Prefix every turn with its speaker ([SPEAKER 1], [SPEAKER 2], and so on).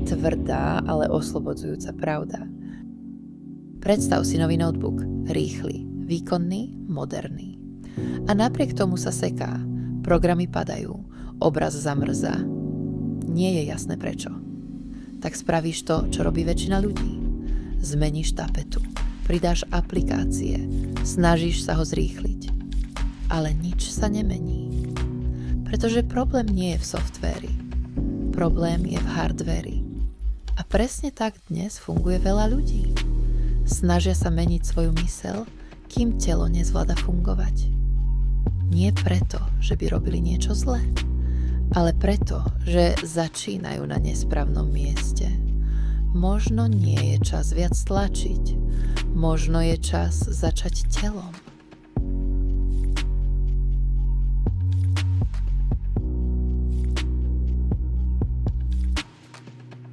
[SPEAKER 1] tvrdá, ale oslobodzujúca pravda. Predstav si nový notebook. Rýchly, výkonný, moderný. A napriek tomu sa seká. Programy padajú. Obraz zamrzá. Nie je jasné prečo. Tak spravíš to, čo robí väčšina ľudí. Zmeníš tapetu. Pridáš aplikácie. Snažíš sa ho zrýchliť. Ale nič sa nemení. Pretože problém nie je v softvéri. Problém je v hardvéri. A presne tak dnes funguje veľa ľudí. Snažia sa meniť svoju myseľ, kým telo nezvláda fungovať. Nie preto, že by robili niečo zlé, ale preto, že začínajú na nesprávnom mieste. Možno nie je čas viac tlačiť. Možno je čas začať telom.